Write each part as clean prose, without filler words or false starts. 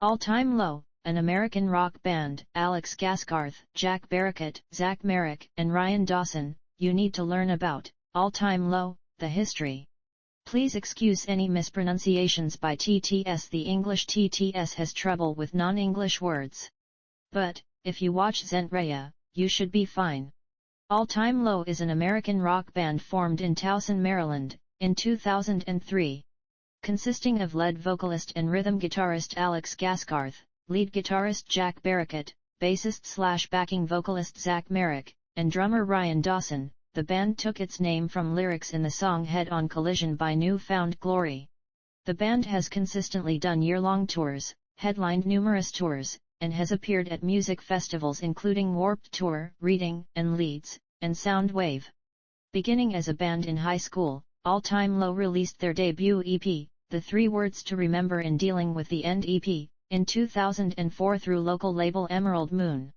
All Time Low, an American rock band. Alex Gaskarth, Jack Barricott, Zach Merrick, and Ryan Dawson. You need to learn about All Time Low, the history. Please excuse any mispronunciations by TTS. The English TTS has trouble with non-English words. But, if you watch Zentraya, you should be fine. All Time Low is an American rock band formed in Towson, Maryland, in 2003. Consisting of lead vocalist and rhythm guitarist Alex Gaskarth, lead guitarist Jack Barricott, bassist/backing vocalist Zach Merrick, and drummer Ryan Dawson. The band took its name from lyrics in the song Head On Collision by New Found Glory. The band has consistently done year-long tours, headlined numerous tours, and has appeared at music festivals including Warped Tour, Reading, and Leeds, and Soundwave. Beginning as a band in high school, All Time Low released their debut EP, The 3 Words to Remember in Dealing with the End EP, in 2004 through local label Emerald Moon.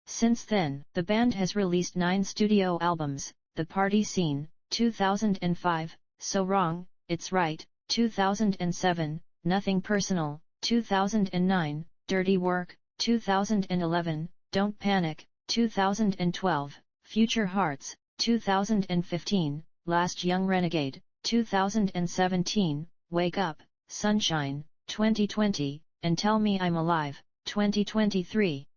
Since then, the band has released 9 studio albums: The Party Scene, 2005, So Wrong, It's Right, 2007, Nothing Personal, 2009, Dirty Work, 2011, Don't Panic, 2012, Future Hearts, 2015, Last Young Renegade, 2017, Wake Up, Sunshine, 2020, and Tell Me I'm Alive, 2023.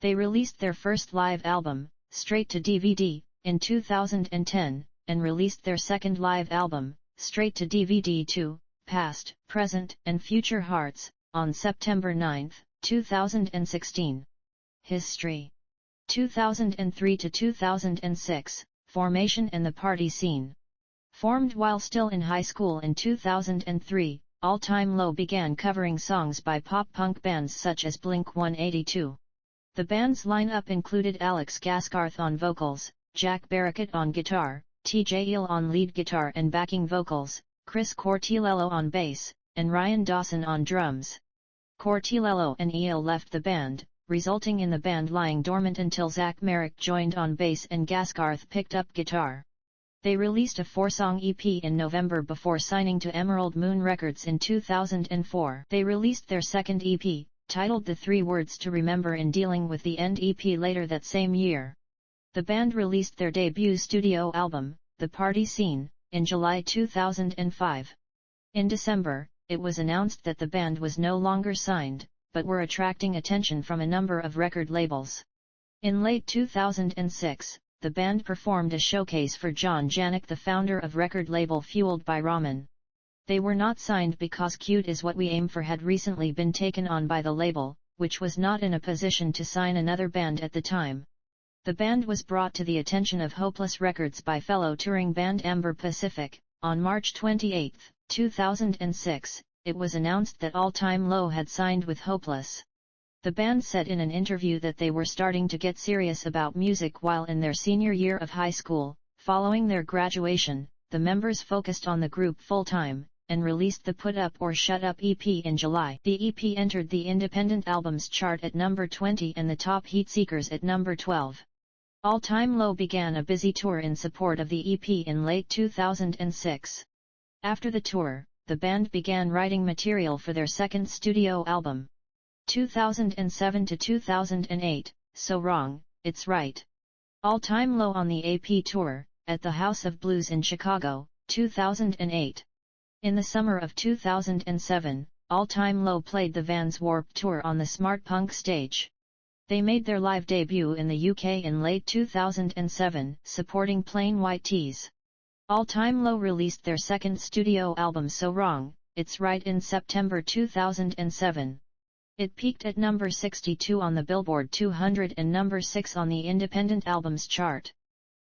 They released their first live album, Straight to DVD, in 2010, and released their second live album, Straight to DVD 2, Past, Present, and Future Hearts, on September 9, 2016. History. 2003 to 2006, formation and the party scene. Formed while still in high school in 2003, All Time Low began covering songs by pop-punk bands such as Blink-182. The band's lineup included Alex Gaskarth on vocals, Jack Barricott on guitar, TJ Eel on lead guitar and backing vocals, Chris Cortilello on bass, and Ryan Dawson on drums. Cortilello and Eel left the band, resulting in the band lying dormant until Zach Merrick joined on bass and Gaskarth picked up guitar. They released a 4-song EP in November before signing to Emerald Moon Records in 2004. They released their second EP, titled The 3 Words to Remember in Dealing with the End EP later that same year. The band released their debut studio album, The Party Scene, in July 2005. In December, it was announced that the band was no longer signed, but were attracting attention from a number of record labels. In late 2006, the band performed a showcase for John Janik, the founder of record label Fueled by Ramen. They were not signed because Cute Is What We Aim For had recently been taken on by the label, which was not in a position to sign another band at the time. The band was brought to the attention of Hopeless Records by fellow touring band Amber Pacific. On March 28, 2006, it was announced that All Time Low had signed with Hopeless. The band said in an interview that they were starting to get serious about music while in their senior year of high school. Following their graduation, the members focused on the group full-time, and released the Put Up or Shut Up EP in July. The EP entered the Independent Albums chart at number 20 and the Top Heatseekers at number 12. All Time Low began a busy tour in support of the EP in late 2006. After the tour, the band began writing material for their second studio album. 2007 to 2008, So Wrong, It's Right. All Time Low on the AP tour, at the House of Blues in Chicago, 2008. In the summer of 2007, All Time Low played the Vans Warped Tour on the Smart Punk stage. They made their live debut in the UK in late 2007, supporting Plain White T's. All Time Low released their second studio album So Wrong, It's Right in September 2007. It peaked at number 62 on the Billboard 200 and number 6 on the Independent Albums chart.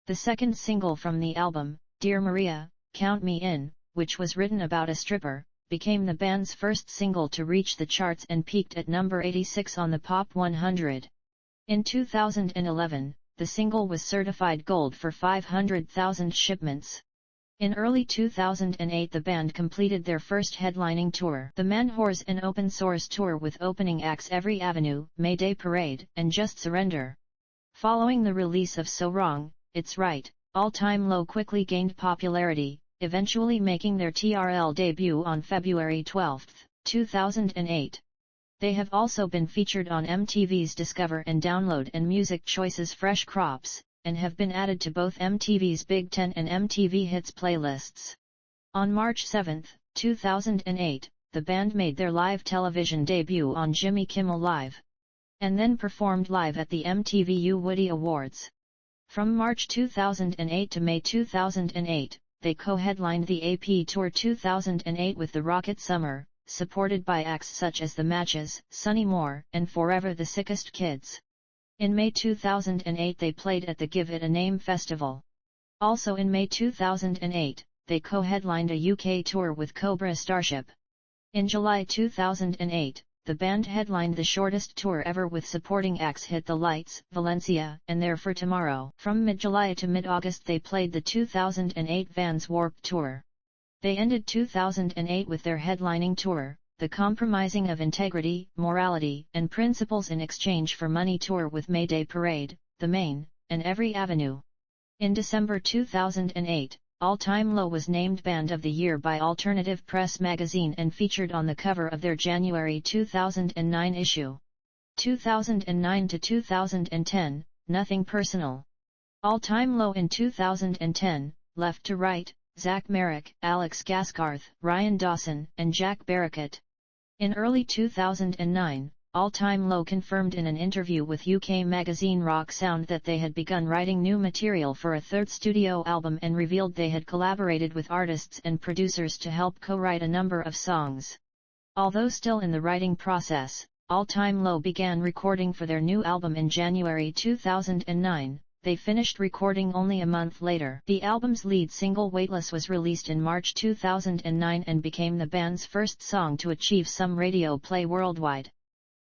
The second single from the album, Dear Maria, Count Me In, which was written about a stripper, became the band's first single to reach the charts and peaked at number 86 on the Pop 100. In 2011, the single was certified gold for 500,000 shipments. In early 2008 the band completed their first headlining tour, the Man Whores and Open Source Tour, with opening acts Every Avenue, Mayday Parade, and Just Surrender. Following the release of So Wrong, It's Right, All Time Low quickly gained popularity, eventually making their TRL debut on February 12, 2008. They have also been featured on MTV's Discover and Download and Music Choices Fresh Crops, and have been added to both MTV's Big 10 and MTV Hits playlists. On March 7, 2008, the band made their live television debut on Jimmy Kimmel Live, and then performed live at the MTV Woody Awards. From March 2008 to May 2008, they co-headlined the AP Tour 2008 with the Rocket Summer, supported by acts such as The Matches, Sonny Moore, and Forever the Sickest Kids. In May 2008 they played at the Give It a Name festival. Also in May 2008, they co-headlined a UK tour with Cobra Starship. In July 2008, the band headlined the shortest tour ever with supporting acts Hit the Lights, Valencia, and There for Tomorrow. From mid-July to mid-August they played the 2008 Vans Warped Tour. They ended 2008 with their headlining tour, the Compromising of Integrity, Morality, and Principles in Exchange for Money tour with Mayday Parade, The Main, and Every Avenue. In December 2008, All Time Low was named Band of the Year by Alternative Press magazine and featured on the cover of their January 2009 issue. 2009 to 2010, Nothing Personal. All Time Low in 2010, Left to Right, Zach Merrick, Alex Gaskarth, Ryan Dawson, and Jack Barracutt. In early 2009, All Time Low confirmed in an interview with UK magazine Rock Sound that they had begun writing new material for a third studio album and revealed they had collaborated with artists and producers to help co-write a number of songs. Although still in the writing process, All Time Low began recording for their new album in January 2009. They finished recording only a month later. The album's lead single Weightless was released in March 2009 and became the band's first song to achieve some radio play worldwide.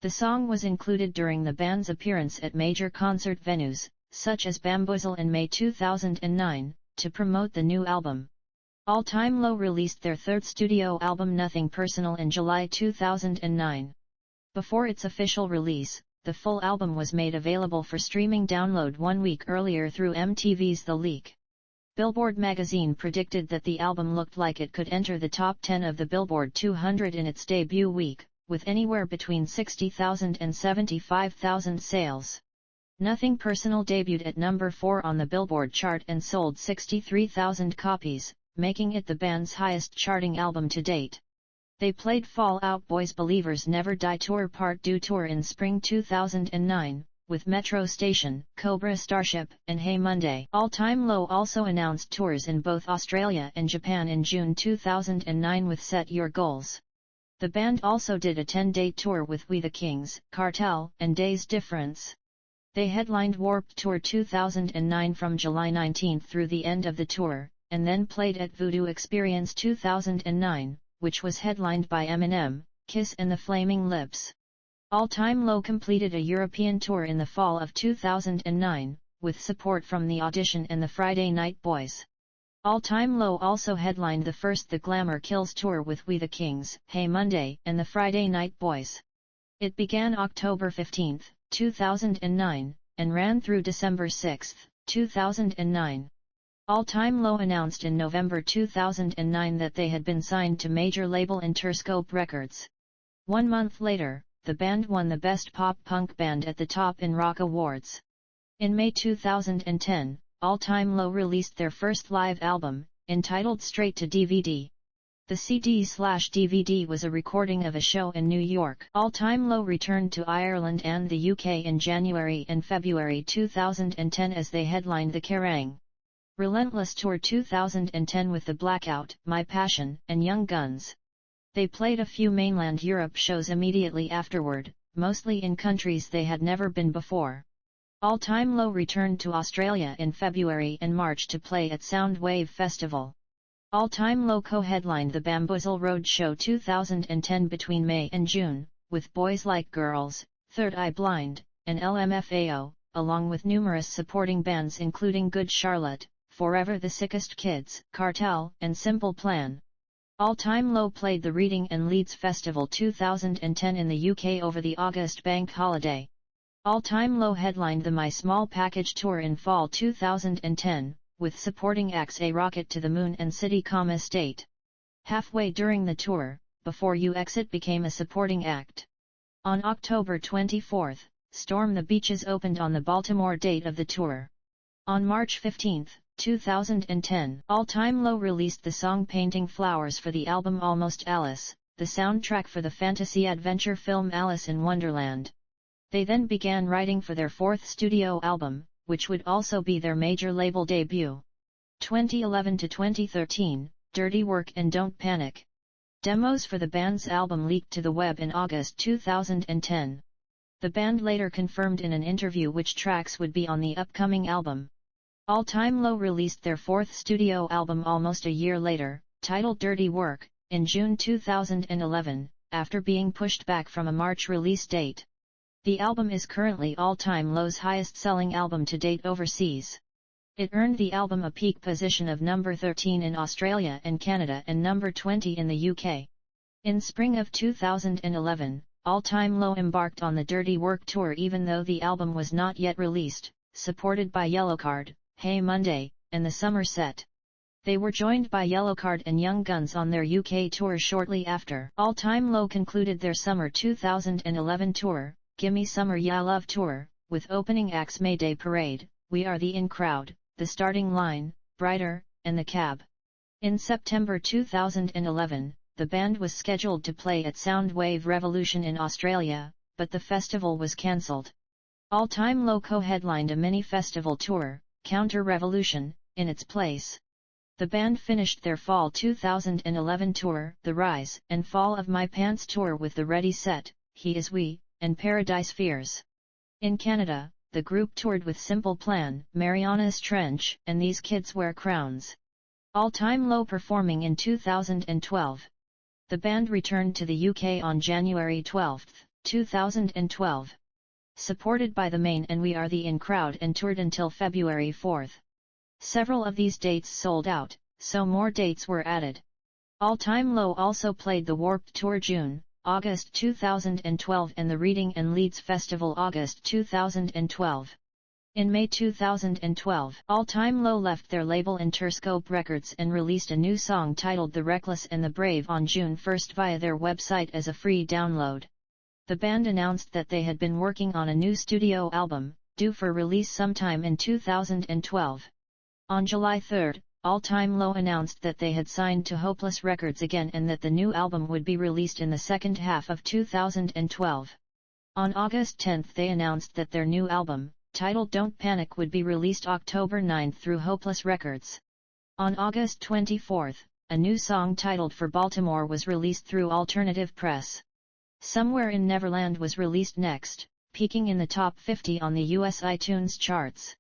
The song was included during the band's appearance at major concert venues, such as Bamboozle in May 2009, to promote the new album. All Time Low released their third studio album Nothing Personal in July 2009. Before its official release, the full album was made available for streaming download 1 week earlier through MTV's The Leak. Billboard magazine predicted that the album looked like it could enter the top 10 of the Billboard 200 in its debut week, with anywhere between 60,000 and 75,000 sales. Nothing Personal debuted at number 4 on the Billboard chart and sold 63,000 copies, making it the band's highest charting album to date. They played Fall Out Boy's Believers Never Die Tour Part 2 tour in spring 2009, with Metro Station, Cobra Starship, and Hey Monday. All Time Low also announced tours in both Australia and Japan in June 2009 with Set Your Goals. The band also did a 10-day tour with We the Kings, Cartel, and Days Difference. They headlined Warped Tour 2009 from July 19 through the end of the tour, and then played at Voodoo Experience 2009, which was headlined by Eminem, Kiss and the Flaming Lips. All Time Low completed a European tour in the fall of 2009, with support from The Audition and the Friday Night Boys. All Time Low also headlined the first The Glamour Kills tour with We the Kings, Hey Monday, and the Friday Night Boys. It began October 15, 2009, and ran through December 6, 2009. All Time Low announced in November 2009 that they had been signed to major label Interscope Records. 1 month later, the band won the Best Pop Punk Band at the Top in Rock Awards. In May 2010, All Time Low released their first live album, entitled Straight to DVD. The CD/DVD was a recording of a show in New York. All Time Low returned to Ireland and the UK in January and February 2010 as they headlined the Kerrang! Relentless Tour 2010 with The Blackout, My Passion, and Young Guns. They played a few mainland Europe shows immediately afterward, mostly in countries they had never been before. All Time Low returned to Australia in February and March to play at Soundwave Festival. All Time Low co-headlined the Bamboozle Road Show 2010 between May and June, with Boys Like Girls, Third Eye Blind, and LMFAO, along with numerous supporting bands including Good Charlotte, Forever the Sickest Kids, Cartel, and Simple Plan. All Time Low played the Reading and Leeds Festival 2010 in the UK over the August bank holiday. All Time Low headlined the My Small Package Tour in fall 2010, with supporting acts A Rocket to the Moon and City State. Halfway during the tour, Before You Exit became a supporting act. On October 24, Storm the Beaches opened on the Baltimore date of the tour. On March 15, 2010, All Time Low released the song Painting Flowers for the album Almost Alice, the soundtrack for the fantasy adventure film Alice in Wonderland. They then began writing for their fourth studio album, which would also be their major label debut. 2011 to 2013, Dirty Work and Don't Panic. Demos for the band's album leaked to the web in August 2010. The band later confirmed in an interview which tracks would be on the upcoming album. All Time Low released their fourth studio album almost a year later, titled Dirty Work, in June 2011, after being pushed back from a March release date. The album is currently All Time Low's highest-selling album to date overseas. It earned the album a peak position of number 13 in Australia and Canada and number 20 in the UK. In spring of 2011, All Time Low embarked on the Dirty Work tour even though the album was not yet released, supported by Yellowcard, Hey Monday, and the Summer Set. They were joined by Yellowcard and Young Guns on their UK tour shortly after. All Time Low concluded their summer 2011 tour, Gimme Summer Ya Love Tour, with opening acts Mayday Parade, We Are the In Crowd, The Starting Line, Brighter, and The Cab. In September 2011, the band was scheduled to play at Soundwave Revolution in Australia, but the festival was cancelled. All Time Low co-headlined a mini-festival tour, Counter Revolution, in its place. The band finished their fall 2011 tour, The Rise and Fall of My Pants tour with the Ready Set, He Is We, and Paradise Fears. In Canada, the group toured with Simple Plan, Mariana's Trench, and These Kids Wear Crowns. All Time Low performing in 2012. The band returned to the UK on January 12, 2012. Supported by The Main and We Are the In Crowd and toured until February 4. Several of these dates sold out, so more dates were added. All Time Low also played the Warped Tour June, August 2012 and the Reading and Leeds Festival August 2012. In May 2012, All Time Low left their label Interscope Records and released a new song titled The Reckless and the Brave on June 1 via their website as a free download. The band announced that they had been working on a new studio album, due for release sometime in 2012. On July 3, All Time Low announced that they had signed to Hopeless Records again and that the new album would be released in the second half of 2012. On August 10 they announced that their new album, titled Don't Panic, would be released October 9 through Hopeless Records. On August 24, a new song titled For Baltimore was released through Alternative Press. Somewhere in Neverland was released next, peaking in the top 50 on the US iTunes charts.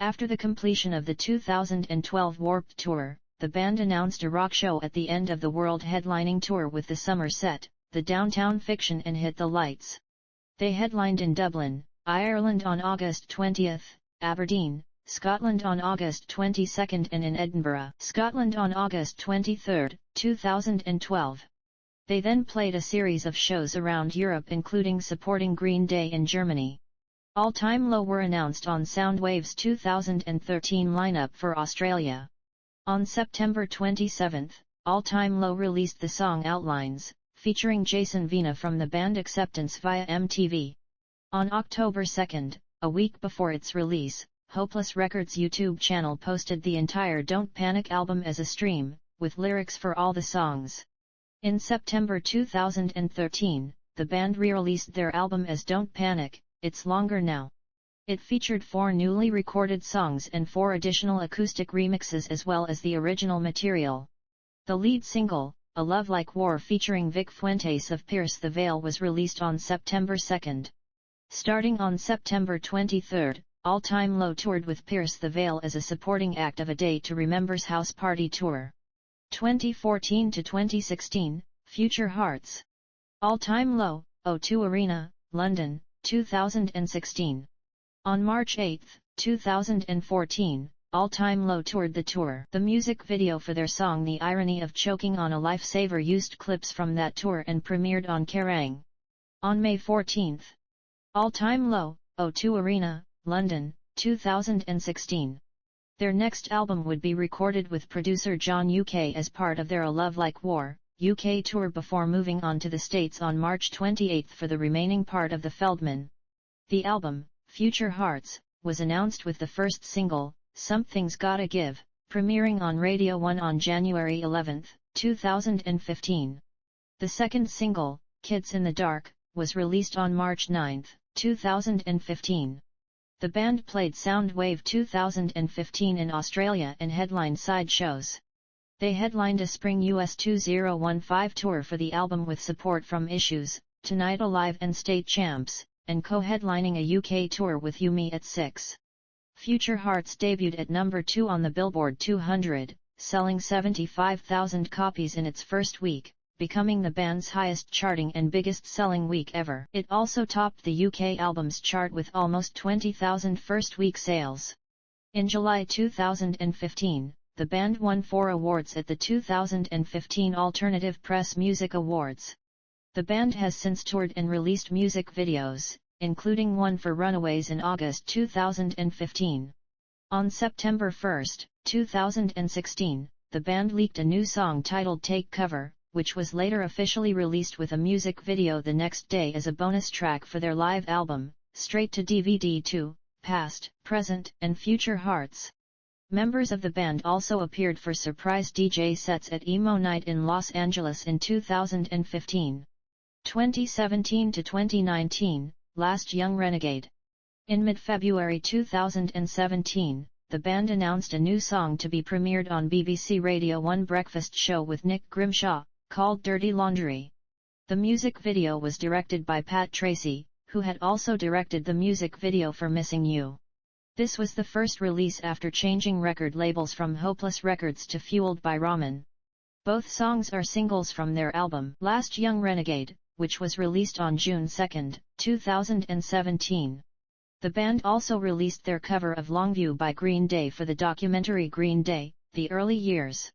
After the completion of the 2012 Warped Tour, the band announced a rock show at the end of the world headlining tour with the Summer Set, the Downtown Fiction and Hit the Lights. They headlined in Dublin, Ireland on August 20, Aberdeen, Scotland on August 22 and in Edinburgh, Scotland on August 23, 2012. They then played a series of shows around Europe including supporting Green Day in Germany. All Time Low were announced on Soundwave's 2013 lineup for Australia. On September 27, All Time Low released the song Outlines, featuring Jason Vina from the band Acceptance via MTV. On October 2, a week before its release, Hopeless Records' YouTube channel posted the entire Don't Panic album as a stream, with lyrics for all the songs. In September 2013, the band re-released their album as Don't Panic, It's Longer Now. It featured 4 newly recorded songs and 4 additional acoustic remixes as well as the original material. The lead single, A Love Like War featuring Vic Fuentes of Pierce the Veil, was released on September 2. Starting on September 23, All Time Low toured with Pierce the Veil as a supporting act of A Day to Remember's House Party Tour. 2014 to 2016, Future Hearts. All Time Low, O2 Arena, London, 2016. On March 8, 2014, All Time Low toured the tour. The music video for their song The Irony of Choking on a Lifesaver used clips from that tour and premiered on Kerrang! On May 14. All Time Low, O2 Arena, London, 2016. Their next album would be recorded with producer John UK as part of their A Love Like War, UK tour before moving on to the States on March 28 for the remaining part of the Feldman. The album, Future Hearts, was announced with the first single, Something's Gotta Give, premiering on Radio 1 on January 11, 2015. The second single, Kids in the Dark, was released on March 9, 2015. The band played Soundwave 2015 in Australia and headlined side shows. They headlined a spring US 2015 tour for the album with support from Issues, Tonight Alive and State Champs, and co-headlining a UK tour with You Me at 6. Future Hearts debuted at number 2 on the Billboard 200, selling 75,000 copies in its first week, becoming the band's highest charting and biggest selling week ever. It also topped the UK albums chart with almost 20,000 first-week sales. In July 2015, the band won 4 awards at the 2015 Alternative Press Music Awards. The band has since toured and released music videos, including one for Runaways in August 2015. On September 1, 2016, the band leaked a new song titled Take Cover, which was later officially released with a music video the next day as a bonus track for their live album, Straight to DVD 2, Past, Present, and Future Hearts. Members of the band also appeared for surprise DJ sets at Emo Night in Los Angeles in 2015. 2017 to 2019, Last Young Renegade. In mid-February 2017, the band announced a new song to be premiered on BBC Radio 1 Breakfast Show with Nick Grimshaw, called Dirty Laundry. The music video was directed by Pat Tracy, who had also directed the music video for Missing You. This was the first release after changing record labels from Hopeless Records to Fueled by Ramen. Both songs are singles from their album Last Young Renegade, which was released on June 2, 2017. The band also released their cover of Longview by Green Day for the documentary Green Day, The Early Years.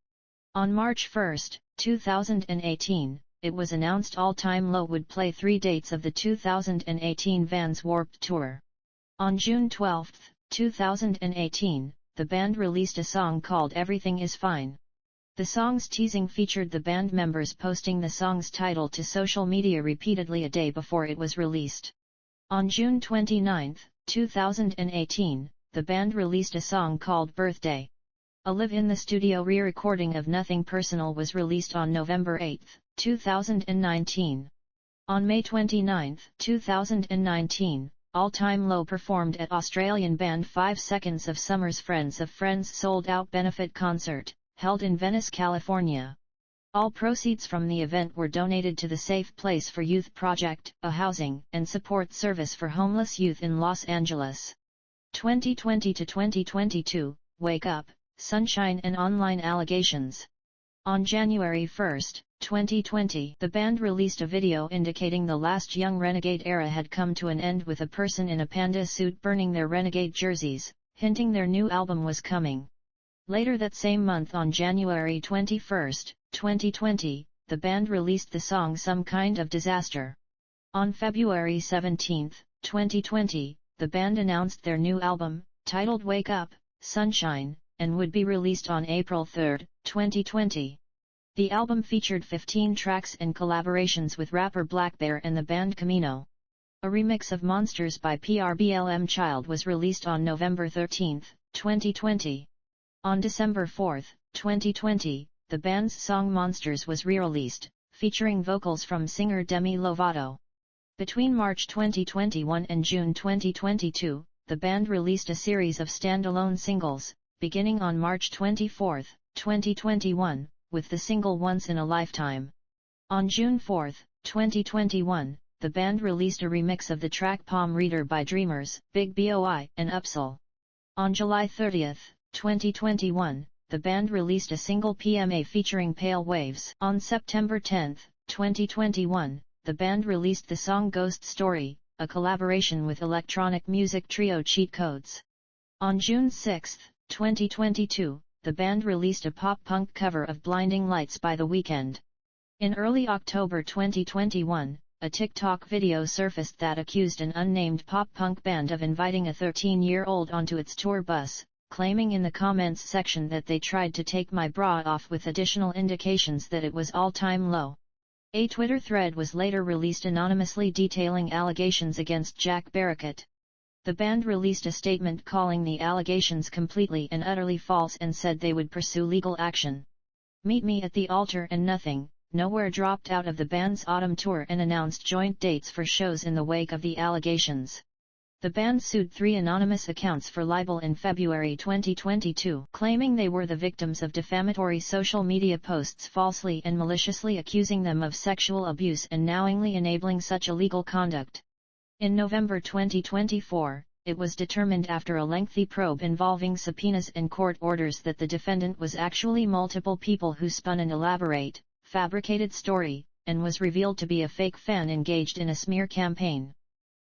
On March 1, 2018, it was announced All Time Low would play 3 dates of the 2018 Vans Warped Tour. On June 12, 2018, the band released a song called Everything Is Fine. The song's teasing featured the band members posting the song's title to social media repeatedly a day before it was released. On June 29, 2018, the band released a song called Birthday. A live-in-the-studio re-recording of Nothing Personal was released on November 8, 2019. On May 29, 2019, All Time Low performed at Australian band 5 Seconds of Summer's Friends of Friends sold-out benefit concert, held in Venice, California. All proceeds from the event were donated to the Safe Place for Youth Project, a housing and support service for homeless youth in Los Angeles. 2020 to 2022, Wake Up, Sunshine and online allegations. On January 1, 2020, the band released a video indicating the Last Young Renegade era had come to an end with a person in a panda suit burning their Renegade jerseys, hinting their new album was coming. Later that same month on January 21, 2020, the band released the song Some Kind of Disaster. On February 17, 2020, the band announced their new album, titled Wake Up, Sunshine, and would be released on April 3, 2020. The album featured 15 tracks and collaborations with rapper Blackbear and the band Camino. A remix of Monsters by PRBLM Child was released on November 13, 2020. On December 4, 2020, the band's song Monsters was re-released, featuring vocals from singer Demi Lovato. Between March 2021 and June 2022, the band released a series of standalone singles, beginning on March 24, 2021, with the single Once in a Lifetime. On June 4, 2021, the band released a remix of the track Palm Reader by Dreamers, Big Boi, and Upsell. On July 30, 2021, the band released a single PMA featuring Pale Waves. On September 10, 2021, the band released the song Ghost Story, a collaboration with electronic music trio Cheat Codes. On June 6, 2022, the band released a pop-punk cover of Blinding Lights by The Weeknd. In early October 2021, a TikTok video surfaced that accused an unnamed pop-punk band of inviting a 13-year-old onto its tour bus, claiming in the comments section that they tried to take my bra off with additional indications that it was all-time low. A Twitter thread was later released anonymously detailing allegations against Jack Barracutt. The band released a statement calling the allegations completely and utterly false and said they would pursue legal action. Meet Me at the Altar and Nothing Nowhere dropped out of the band's autumn tour and announced joint dates for shows in the wake of the allegations. The band sued 3 anonymous accounts for libel in February 2022, claiming they were the victims of defamatory social media posts falsely and maliciously accusing them of sexual abuse and knowingly enabling such illegal conduct. In November 2024, it was determined after a lengthy probe involving subpoenas and court orders that the defendant was actually multiple people who spun an elaborate, fabricated story, and was revealed to be a fake fan engaged in a smear campaign.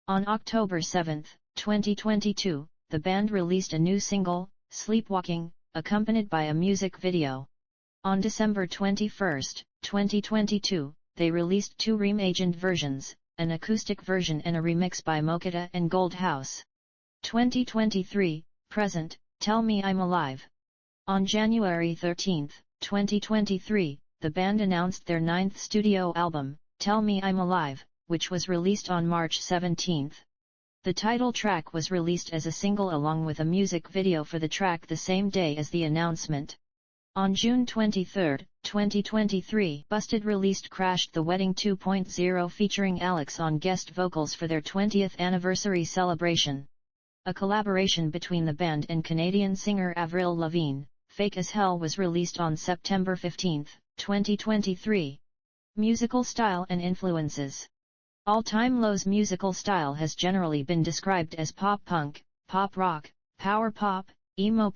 On October 7, 2022, the band released a new single, Sleepwalking, accompanied by a music video. On December 21, 2022, they released 2 reimagined versions, an acoustic version and a remix by Mokita and Gold House. 2023, present, Tell Me I'm Alive. On January 13, 2023, the band announced their 9th studio album, Tell Me I'm Alive, which was released on March 17. The title track was released as a single along with a music video for the track the same day as the announcement. On June 23, 2023, Busted released Crashed the Wedding 2.0 featuring Alex on guest vocals for their 20th anniversary celebration. A collaboration between the band and Canadian singer Avril Lavigne, Fake as Hell was released on September 15, 2023. Musical style and influences. All Time Low's musical style has generally been described as pop punk, pop rock, power pop, emo,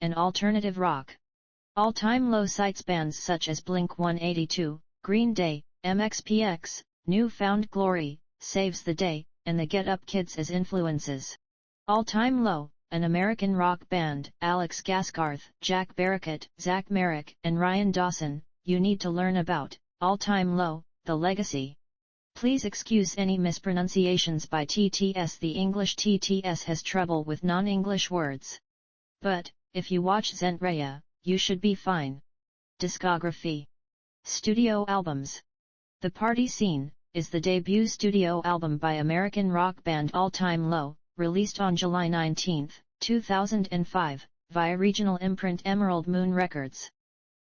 and alternative rock. All Time Low cites bands such as Blink-182, Green Day, MXPX, New Found Glory, Saves the Day, and the Get Up Kids as influences. All Time Low, an American rock band, Alex Gaskarth, Jack Barracutt, Zach Merrick, and Ryan Dawson, You Need to Learn About, All Time Low, The Legacy. Please excuse any mispronunciations by TTS. The English TTS has trouble with non-English words. But, if you watch Zentraya, you should be fine. Discography. Studio albums. The Party Scene is the debut studio album by American rock band All Time Low, released on July 19, 2005, via regional imprint Emerald Moon Records.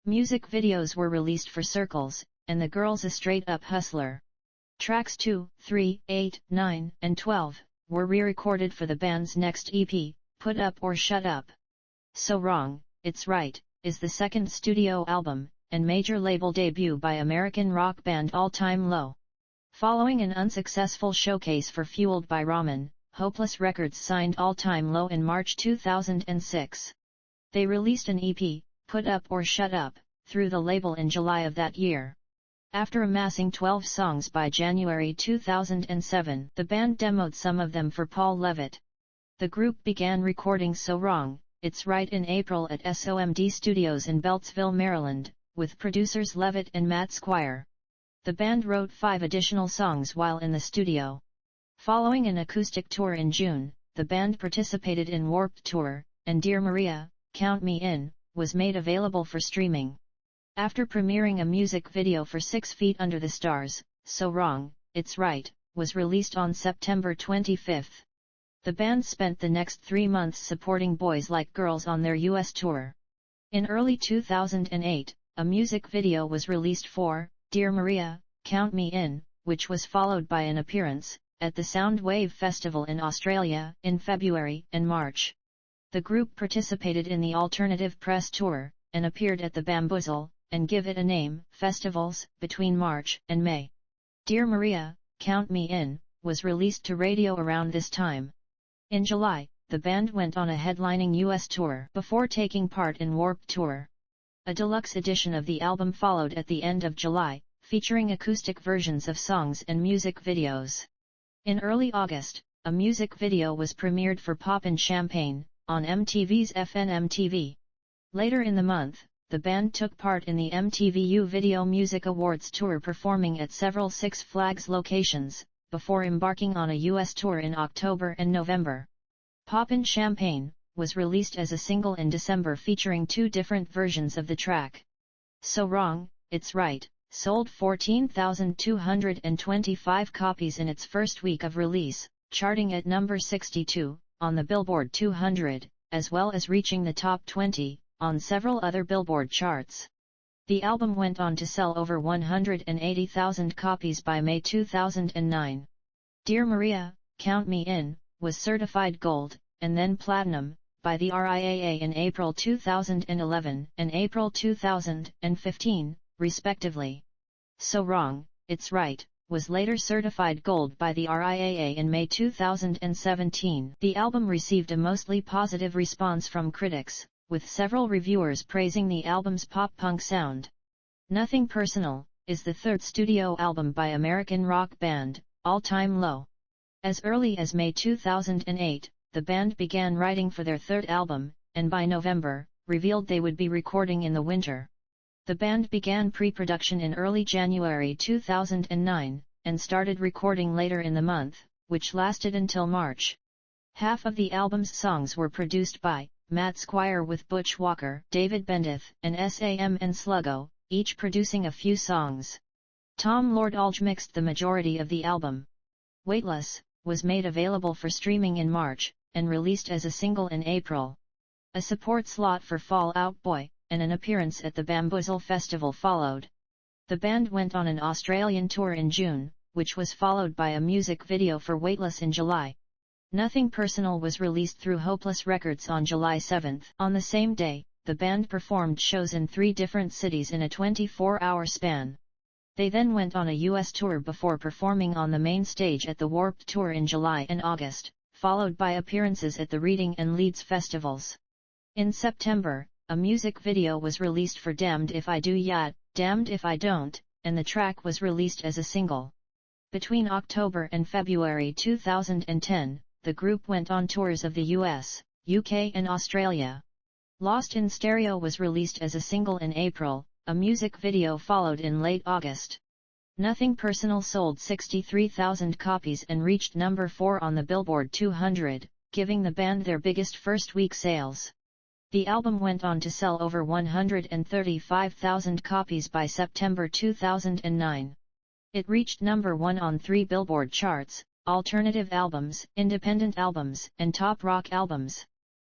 Music videos were released for Circles, and The Girl's a Straight Up Hustler. Tracks 2, 3, 8, 9, and 12 were re-recorded for the band's next EP, Put Up or Shut Up. So Wrong, It's Right, is the second studio album, and major label debut by American rock band All Time Low. Following an unsuccessful showcase for Fueled by Ramen, Hopeless Records signed All Time Low in March 2006. They released an EP, Put Up or Shut Up, through the label in July of that year. After amassing 12 songs by January 2007, the band demoed some of them for Paul Levitt. The group began recording So Wrong, It's Right in April at SOMD Studios in Beltsville, Maryland, with producers Levitt and Matt Squire. The band wrote 5 additional songs while in the studio. Following an acoustic tour in June, the band participated in Warped Tour, and Dear Maria, Count Me In, was made available for streaming. After premiering a music video for 6 Feet Under the Stars, So Wrong, It's Right, was released on September 25. The band spent the next 3 months supporting Boys Like Girls on their US tour. In early 2008, a music video was released for Dear Maria, Count Me In, which was followed by an appearance at the Soundwave Festival in Australia in February and March. The group participated in the Alternative Press Tour, and appeared at the Bamboozle and Give It a Name festivals between March and May. Dear Maria, Count Me In, was released to radio around this time. In July, the band went on a headlining US tour before taking part in Warped Tour. A deluxe edition of the album followed at the end of July, featuring acoustic versions of songs and music videos. In early August, a music video was premiered for Poppin' Champagne, on MTV's FNMTV. Later in the month, the band took part in the MTV Video Music Awards tour performing at several Six Flags locations, before embarking on a US tour in October and November. Poppin' Champagne was released as a single in December featuring 2 different versions of the track. So Wrong, It's Right, sold 14,225 copies in its first week of release, charting at number 62 on the Billboard 200, as well as reaching the top 20 on several other Billboard charts. The album went on to sell over 180,000 copies by May 2009. Dear Maria, Count Me In, was certified gold, and then platinum, by the RIAA in April 2011 and April 2015, respectively. So Wrong, It's Right, was later certified gold by the RIAA in May 2017. The album received a mostly positive response from critics, with several reviewers praising the album's pop-punk sound. Nothing Personal is the third studio album by American rock band, All Time Low. As early as May 2008, the band began writing for their third album, and by November, revealed they would be recording in the winter. The band began pre-production in early January 2009, and started recording later in the month, which lasted until March. Half of the album's songs were produced by Matt Squire with Butch Walker, David Bendeth, and Sam and Sluggo, each producing a few songs. Tom Lord-Alge mixed the majority of the album. Weightless was made available for streaming in March, and released as a single in April. A support slot for Fall Out Boy and an appearance at the Bamboozle Festival followed. The band went on an Australian tour in June, which was followed by a music video for Weightless in July. Nothing Personal was released through Hopeless Records on July 7. On the same day, the band performed shows in 3 different cities in a 24-hour span. They then went on a US tour before performing on the main stage at the Warped Tour in July and August, followed by appearances at the Reading and Leeds festivals. In September, a music video was released for Damned If I Do Yet, Damned If I Don't, and the track was released as a single. Between October and February 2010, the group went on tours of the US, UK and Australia. Lost in Stereo was released as a single in April, a music video followed in late August. Nothing Personal sold 63,000 copies and reached number 4 on the Billboard 200, giving the band their biggest first-week sales. The album went on to sell over 135,000 copies by September 2009. It reached number 1 on 3 Billboard charts, Alternative Albums, Independent Albums, and Top Rock Albums.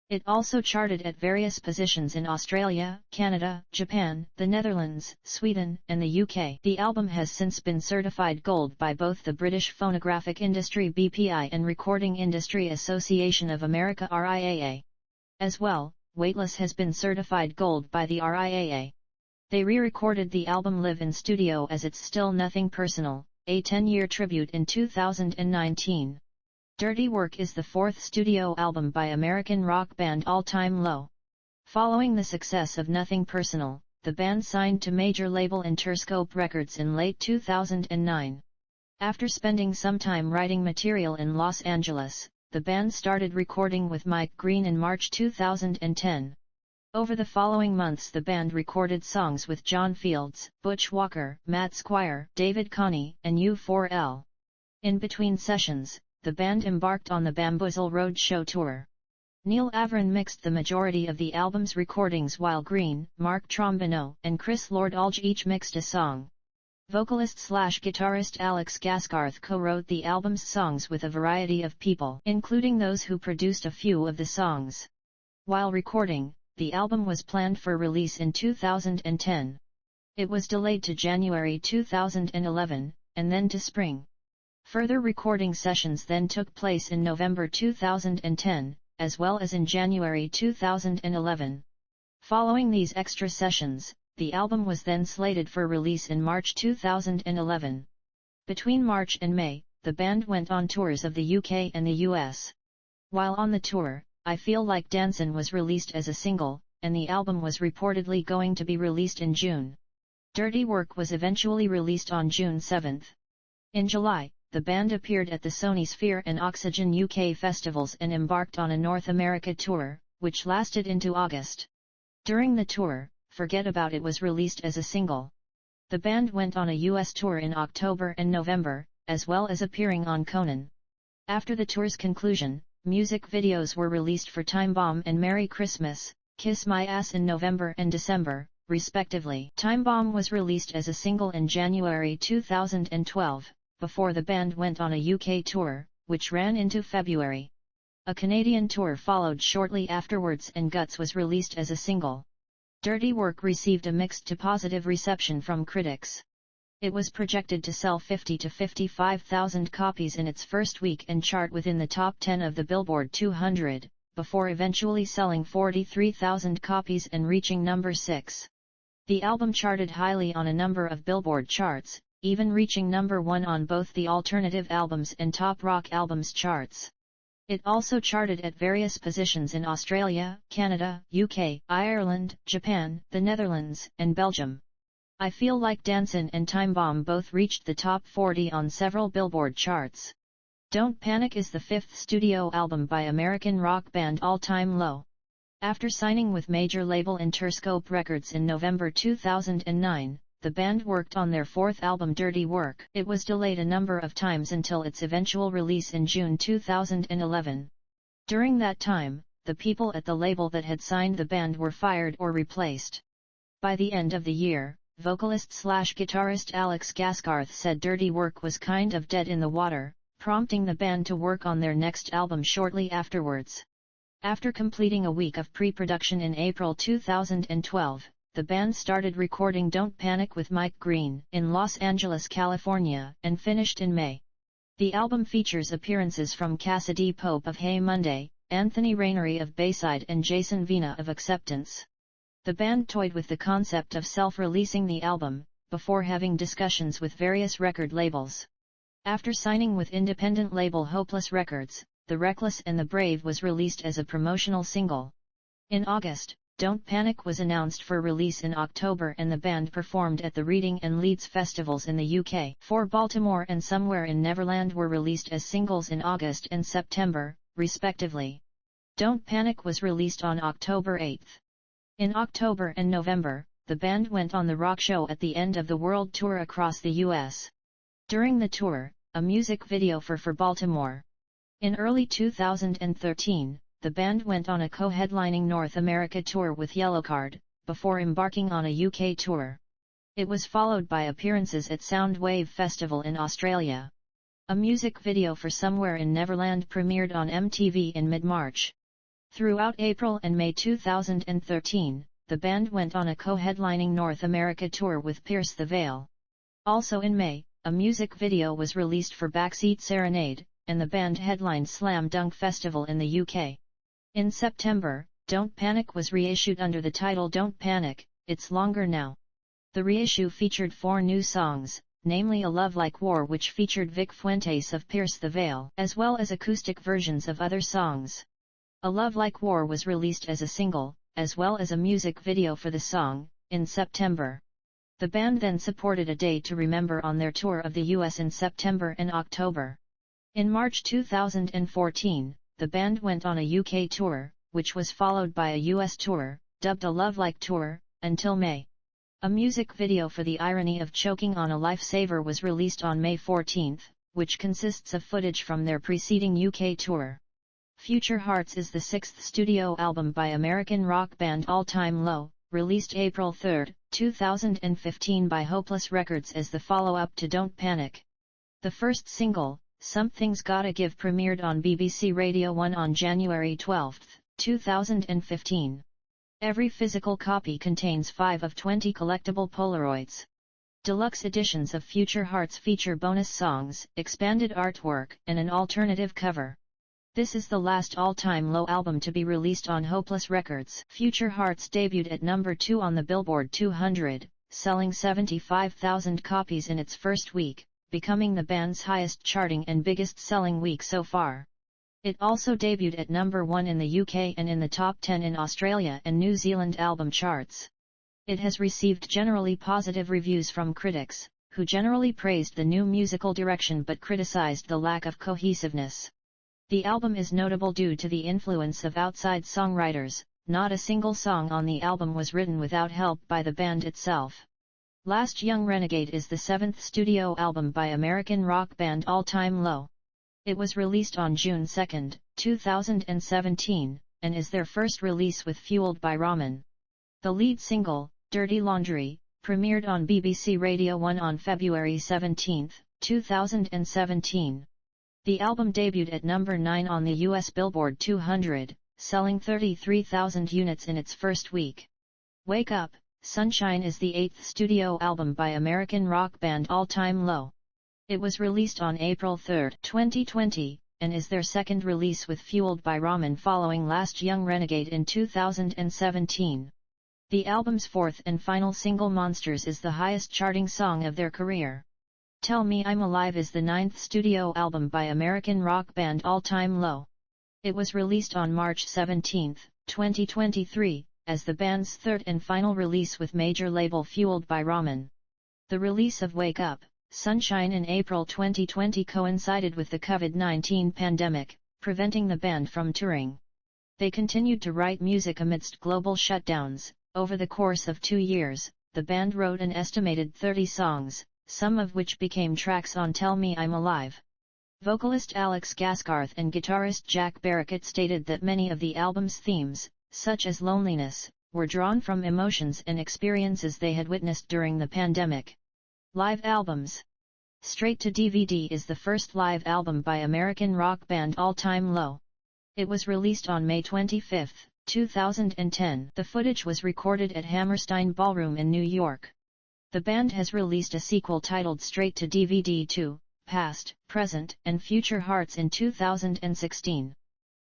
It also charted at various positions in Australia, Canada, Japan, the Netherlands, Sweden, and the UK. The album has since been certified gold by both the British Phonographic Industry (BPI) and Recording Industry Association of America (RIAA). As well, Weightless has been certified gold by the RIAA. They re-recorded the album live in studio as It's Still Nothing Personal, a 10-year tribute in 2019. Dirty Work is the 4th studio album by American rock band All Time Low. Following the success of Nothing Personal, the band signed to major label Interscope Records in late 2009. After spending some time writing material in Los Angeles, the band started recording with Mike Green in March 2010. Over the following months the band recorded songs with John Fields, Butch Walker, Matt Squire, David Connie, and U4L. In between sessions, the band embarked on the Bamboozle Roadshow tour. Neil Avron mixed the majority of the album's recordings while Green, Mark Trombino, and Chris Lord-Alge each mixed a song. Vocalist/guitarist Alex Gaskarth co-wrote the album's songs with a variety of people, including those who produced a few of the songs. While recording, the album was planned for release in 2010. It was delayed to January 2011, and then to spring. Further recording sessions then took place in November 2010, as well as in January 2011. Following these extra sessions, the album was then slated for release in March 2011. Between March and May, the band went on tours of the UK and the US. While on the tour, I Feel Like Dancin' was released as a single, and the album was reportedly going to be released in June. Dirty Work was eventually released on June 7. In July, the band appeared at the Sony Sphere and Oxygen UK festivals and embarked on a North America tour, which lasted into August. During the tour, Forget About It was released as a single. The band went on a US tour in October and November, as well as appearing on Conan. After the tour's conclusion, music videos were released for Time Bomb and Merry Christmas, Kiss My Ass in November and December, respectively. Time Bomb was released as a single in January 2012, before the band went on a UK tour, which ran into February. A Canadian tour followed shortly afterwards and Guts was released as a single. Dirty Work received a mixed to positive reception from critics. It was projected to sell 50 to 55,000 copies in its first week and chart within the top 10 of the Billboard 200, before eventually selling 43,000 copies and reaching number 6. The album charted highly on a number of Billboard charts, even reaching number 1 on both the Alternative Albums and Top Rock Albums charts. It also charted at various positions in Australia, Canada, UK, Ireland, Japan, the Netherlands, and Belgium. I Feel Like Dancin' and Time Bomb both reached the top 40 on several Billboard charts. Don't Panic is the fifth studio album by American rock band All Time Low. After signing with major label Interscope Records in November 2009, the band worked on their fourth album Dirty Work. It was delayed a number of times until its eventual release in June 2011. During that time, the people at the label that had signed the band were fired or replaced. By the end of the year, vocalist/guitarist Alex Gaskarth said Dirty Work was kind of dead in the water, prompting the band to work on their next album shortly afterwards. After completing a week of pre-production in April 2012, the band started recording Don't Panic with Mike Green in Los Angeles, California, and finished in May. The album features appearances from Cassidy Pope of Hey Monday, Anthony Rainery of Bayside and Jason Vina of Acceptance. The band toyed with the concept of self-releasing the album, before having discussions with various record labels. After signing with independent label Hopeless Records, The Reckless and the Brave was released as a promotional single. In August, Don't Panic was announced for release in October and the band performed at the Reading and Leeds festivals in the UK. For Baltimore and Somewhere in Neverland were released as singles in August and September, respectively. Don't Panic was released on October 8. In October and November, the band went on the rock show at the end of the world tour across the US. During the tour, a music video for Baltimore. In early 2013, the band went on a co-headlining North America tour with Yellowcard, before embarking on a UK tour. It was followed by appearances at Soundwave Festival in Australia. A music video for Somewhere in Neverland premiered on MTV in mid-March. Throughout April and May 2013, the band went on a co-headlining North America tour with Pierce the Veil. Also in May, a music video was released for Backseat Serenade, and the band headlined Slam Dunk Festival in the UK. In September, Don't Panic was reissued under the title Don't Panic, It's Longer Now. The reissue featured 4 new songs, namely A Love Like War which featured Vic Fuentes of Pierce the Veil, as well as acoustic versions of other songs. A Love Like War was released as a single, as well as a music video for the song, in September. The band then supported A Day to Remember on their tour of the US in September and October. In March 2014, the band went on a UK tour, which was followed by a US tour, dubbed A Love Like Tour, until May. A music video for The Irony of Choking on a Lifesaver was released on May 14, which consists of footage from their preceding UK tour. Future Hearts is the sixth studio album by American rock band All Time Low, released April 3, 2015 by Hopeless Records as the follow-up to Don't Panic. The first single, Something's Gotta Give, premiered on BBC Radio 1 on January 12, 2015. Every physical copy contains 5 of 20 collectible Polaroids. Deluxe editions of Future Hearts feature bonus songs, expanded artwork, and an alternative cover. This is the last All Time Low album to be released on Hopeless Records. Future Hearts debuted at number 2 on the Billboard 200, selling 75,000 copies in its first week, becoming the band's highest charting and biggest selling week so far. It also debuted at number 1 in the UK and in the top 10 in Australia and New Zealand album charts. It has received generally positive reviews from critics, who generally praised the new musical direction but criticized the lack of cohesiveness. The album is notable due to the influence of outside songwriters. Not a single song on the album was written without help by the band itself. Last Young Renegade is the 7th studio album by American rock band All Time Low. It was released on June 2, 2017, and is their first release with Fueled by Ramen. The lead single, Dirty Laundry, premiered on BBC Radio 1 on February 17, 2017. The album debuted at number 9 on the US Billboard 200, selling 33,000 units in its first week. Wake Up, Sunshine is the 8th studio album by American rock band All Time Low. It was released on April 3, 2020, and is their second release with Fueled by Ramen following Last Young Renegade in 2017. The album's fourth and final single Monsters is the highest charting song of their career. Tell Me I'm Alive is the 9th studio album by American rock band All Time Low. It was released on March 17, 2023, as the band's third and final release with major label Fueled by Ramen. The release of Wake Up, Sunshine in April 2020 coincided with the COVID-19 pandemic, preventing the band from touring. They continued to write music amidst global shutdowns. Over the course of 2 years, the band wrote an estimated 30 songs, some of which became tracks on Tell Me I'm Alive. Vocalist Alex Gaskarth and guitarist Jack Barricott stated that many of the album's themes, such as loneliness, were drawn from emotions and experiences they had witnessed during the pandemic. Live albums. Straight to DVD is the first live album by American rock band All Time Low. It was released on May 25, 2010. The footage was recorded at Hammerstein Ballroom in New York. The band has released a sequel titled Straight to DVD 2, Past, Present, and Future Hearts in 2016.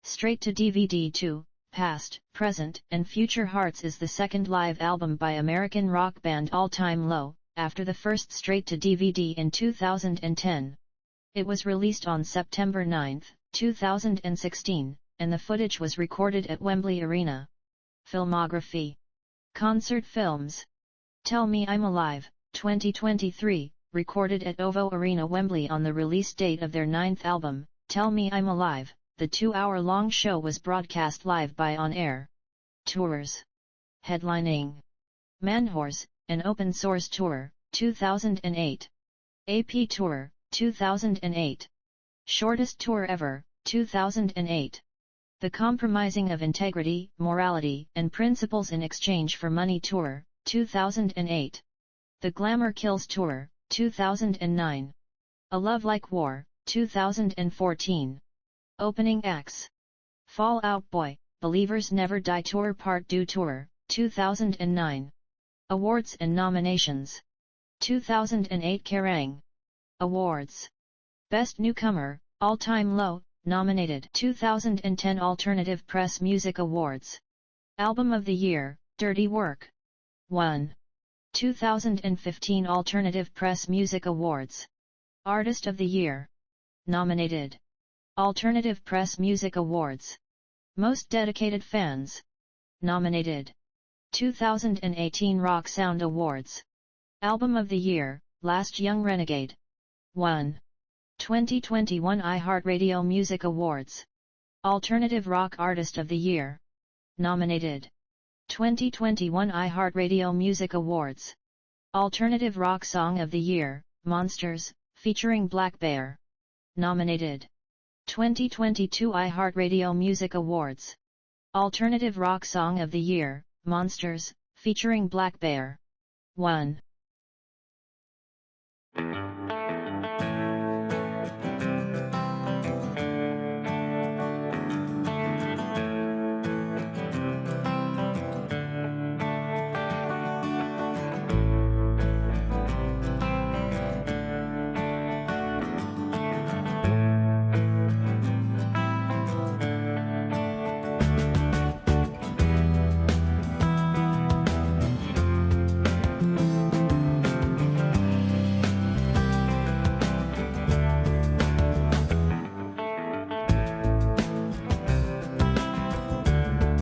Straight to DVD 2, Past, Present, and Future Hearts is the second live album by American rock band All Time Low, after the first Straight to DVD in 2010. It was released on September 9, 2016, and the footage was recorded at Wembley Arena. Filmography. Concert films. Tell Me I'm Alive, 2023, recorded at OVO Arena Wembley on the release date of their 9th album, Tell Me I'm Alive. The 2-hour-long show was broadcast live by On Air. Tours. Headlining. Manhors, an open source tour, 2008. AP Tour, 2008. Shortest tour ever, 2008. The Compromising of Integrity, Morality, and Principles in Exchange for Money Tour, 2008. The Glamour Kills Tour, 2009. A Love Like War, 2014. Opening acts. Fall Out Boy, Believers Never Die Tour Part 2 Tour, 2009. Awards and nominations. 2008 Kerrang! Awards. Best Newcomer, All Time Low, nominated. 2010 Alternative Press Music Awards. Album of the Year, Dirty Work. 1. 2015 Alternative Press Music Awards. Artist of the Year. Nominated. Alternative Press Music Awards. Most Dedicated Fans. Nominated. 2018 Rock Sound Awards. Album of the Year, Last Young Renegade. 1. 2021 iHeartRadio Music Awards. Alternative Rock Artist of the Year. Nominated. 2021 iHeartRadio Music Awards. Alternative Rock Song of the Year, Monsters, featuring Black Bear. Nominated. 2022 iHeartRadio Music Awards. Alternative Rock Song of the Year, Monsters, featuring Black Bear. 1.